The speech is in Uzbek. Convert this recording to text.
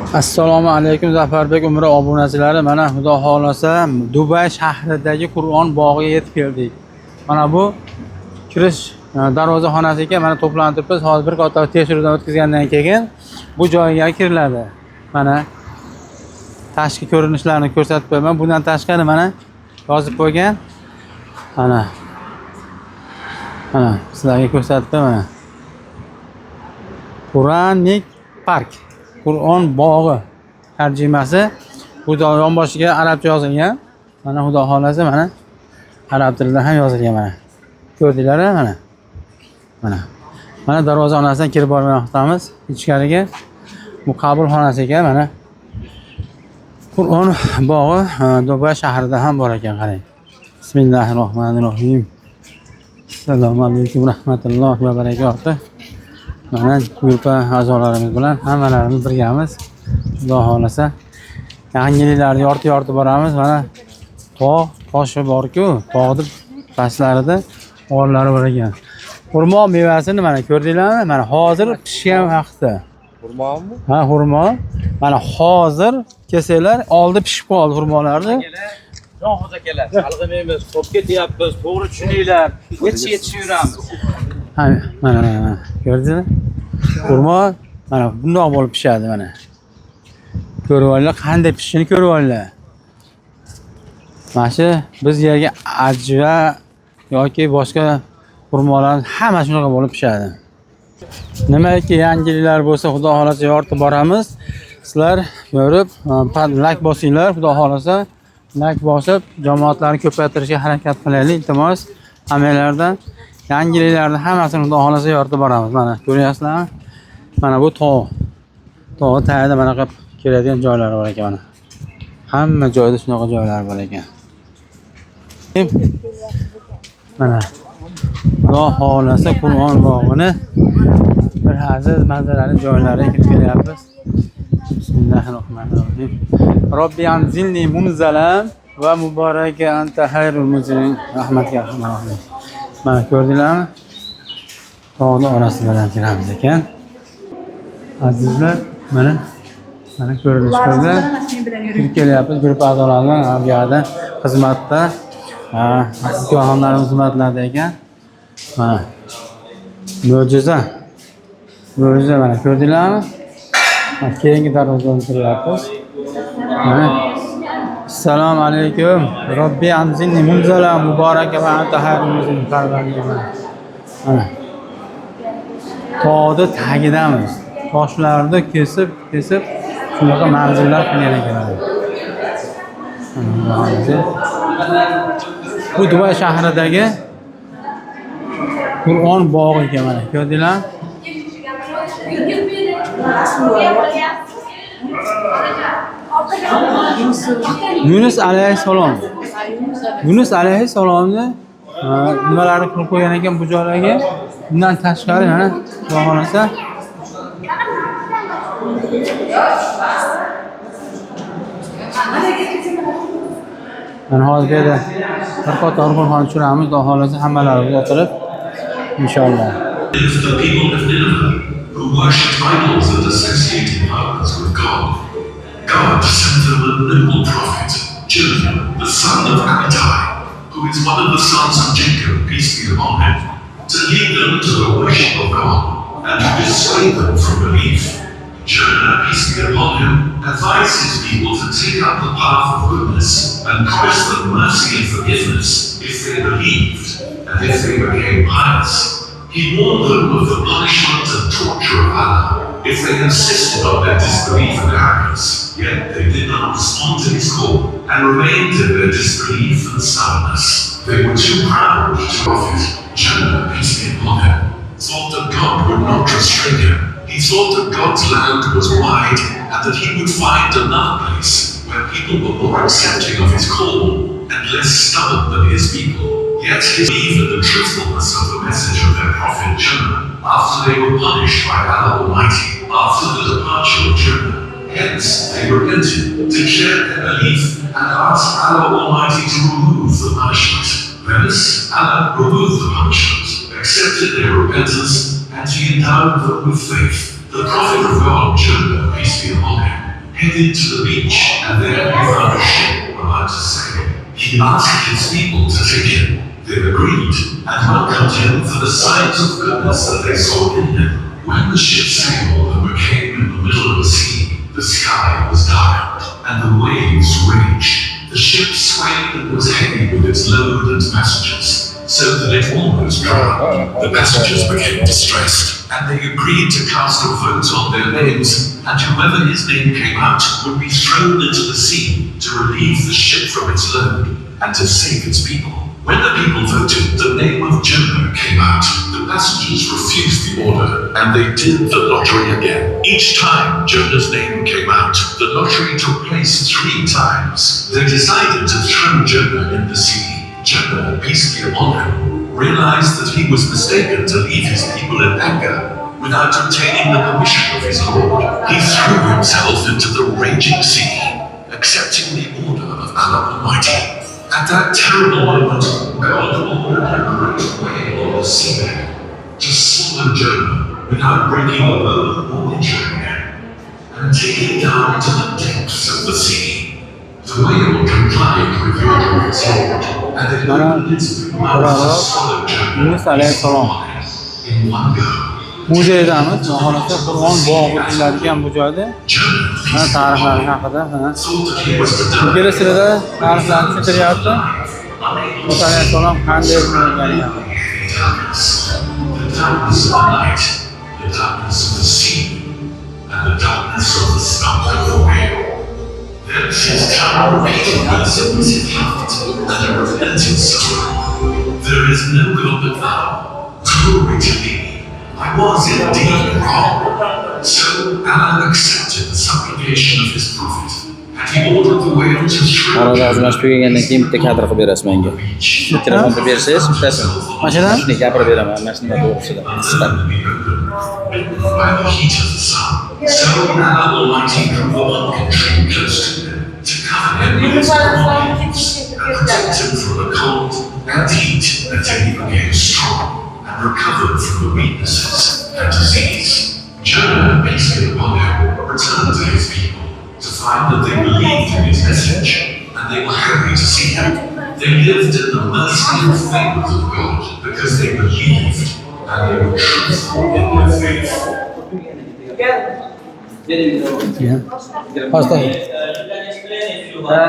Assalomu alaykum Zafarbek Umra obunachilari. Mana Xudo xolasa Dubay shahridagi Qur'on bog'iga yetib keldik. Mana bu kirish darvozaxonasi ekan. Mana to'plantiribmiz. Hozir bir qator tekshiruvdan o'tkazgandan keyin bu joyga kiriladi. Mana tashqi ko'rinishlarini ko'rsatib qo'yaman. Bundan tashqari mana yozib qo'ygan. Mana sizlarga ko'rsatib qo'yaman. Qur'onic Park. Qur'on bog'i tarjimasi bu yonboshiga arabcha yozilgan. Mana Xudo xolasa mana arab tilida ham yozilgan mana. Ko'rdinglar mana. Mana darvoza xonasidan kirib bormoqdamiz ichkariga. Bu qabulxonasi ekan mana. Qur'on bog'i Dubay shahrida ham bor ekan, qarang. Bismillahirrohmanirrohim. Assalomu alaykum rahmatullohi va barakatuh. Mana gruppa a'zolarimiz bilan hammalarimiz birgamiz. Xudo xolasa yangiliklarni yorti boramiz. Mana toshi bor-ku, tog'ning pastlarida o'rlari bor ekan. Xurmo mevasini mana ko'rdinglarmi? Mana hozir pishgan vaqtda. Xurmomi? Ha, xurmo. Mana hozir kelsanglar, oldi pishib qoldi xurmolarni. Jon akalar, chalg'imaymiz, xo'p ketyapmiz, to'g'ri tushuninglar. Yetishib Ha, mana ko'rdingizmi? Xurmo mana bundoq bo'lib pishadi mana. Ko'rib olinglar, qanday pishishini ko'rib olinglar. Mana shu biz yerga ajva yoki boshqa xurmolar hamma shunaqa bo'lib pishadi. Nimaiki yangiliklar bo'lsa, Xudo xolasa yoritib boramiz. Sizlar ko'rib, like bosinglar, Xudo xolasa like bosib, jamoatlarni ko'paytirishga harakat qilaylik, iltimos. Hammalardan yangiliklarni hammasini Xudo xolasa yoritib boramiz. Mana ko'ryapsizlarmi? Mana bu tog' tagida mana qilib keladigan joylari bor ekan mana. Hamma joyda shunaqa joylar bor ekan. Mana Xudo xolasa Qur'on bog'ini bir aziz manzarali joylariga kirib kelyapmiz. Bismillahirrohmanirrohim. Robbi anzilni munzalan va mubaraka anta xayrul munzilin. Rahmatga rahmat. Mana ko'rdinglarmi? Tog'ning orasidan kiramiz ekan. Azizlar, mana ko'rinishlarda kirib kelyapmiz. Guruh a'zolari bu yerda xizmatda, aziz guvohlarimiz xizmatlarda ekan. Mana mo'jiza mana ko'rdinglarmi? Keyingi darvozadan kiryapmiz. Mana assalomu alaykum. Robbi anzilni munzala mubaraka va anta xayrul munzilin. Mana tog'ning tagidamiz. Toshlarni kesib shunaqa manzillar qilgan ekanlar. Bu Dubay shahridagi Qur'on bog'i ekan mana. Ko'rdinglar? Yunus alayhissalom. Yunus alayhissalomni nimalarni qilib qo'ygan ekan bu joylarga. Bundan tashqari mana Xudo xolasa mana hozir bir qator xonani tushiramiz. Xudo xolasa hammalarimiz o'tirib inshaalloh. The people of Nineveh, who worshipped idols and associated partners with God sent them a noble prophet, Jonah, the son of Amittai, who is one of the sons of Jacob, peace be upon him, to lead them to the worship of God and to dissuade them from belief. Jonah, peace be upon him, advised his people to take up the path of goodness and promised them mercy and forgiveness if they believed and if they became pious. He warned them of the punishment and torture of Allah if they insisted on their disbelief and arrogance. Yet they did not respond to his call and remained in their disbelief and stubbornness. They were too proud to profit. Jonah, peace be upon him, thought that God would not restrain him. He thought that God's land was wide and that he would find another place where people were more accepting of his call and less stubborn than his people. Yet he believed in the truthfulness of the message of their prophet Jonah after they were punished by Allah Almighty after the departure of Jonah. Hence, they repented, declared their belief, and asked Allah Almighty to remove the punishment. Thus, Allah removed the punishment, accepted their repentance, and he endowed them with faith. The Prophet of God, Jonah, peace be upon him, headed to the beach, and there he found a ship about to sail. He asked his people to take him. They agreed and welcomed him for the signs of goodness that they saw in him. When the ship sailed and became in the middle of the sea, the sky was darkened and the waves raged. The ship swayed and was heavy with its load and passengers, so that it almost drowned. The passengers became distressed, and they agreed to cast a vote on their names, and whoever his name came out would be thrown into the sea to relieve the ship from its load and to save its people. When the people voted, the name of Jonah came out. The passengers refused the order, and they did the lottery again. Each time Jonah's name came out, the lottery took place 3 times. They decided to throw Jonah in the sea. Jonah, peacefully upon him, realized that he was mistaken to leave his people in anger without obtaining the permission of his Lord. He threw himself into the raging sea, accepting the order of Allah Almighty. At that terrible moment, God ordered a great whale on the seabed to swallow Jonah without breaking a bone or injuring him, and take him down to the depths of the sea. The whale complied with the order of its Lord, and it opened its mouth to swallow Yunus Jonah alayhissalom in one go. muzeydamiz. Holatda Qur'on bog'i deyiladigan bu joyda mana tarixlari haqida ingliz tilida tarixlarni tushuntiryapti. Musa alayhissalom qanday bo'lgani haqida. The darkness of the night, the darkness of the sea, and the darkness of the stomach of the whale. There is his tongue repeating a submissive heart and a repentant soul. There is no God but thou. Glory to thee. I was indeed wrong. So Allah accepted the supplication of his prophet, and he ordered the whale to throw Orada azmash tugagandan keyin bitta kadr qilib berasiz menga. Shu telefonni bersangiz, bittasini. Mashadan Shuni gapirib beraman, mana shunday to'g'risida. Qisqa. by the heat of the sun. So Allah Almighty drew the pumpkin tree close to him to cover him with his belongings and protect him from the cold and heat until he became strong and recovered from the weaknesses and disease. Jonah, basically upon him, returned to his people to find that they believed in his message and they were happy to see him. They lived in the mercy and favors of God because they believed and they were truthful in their faith. Pasta.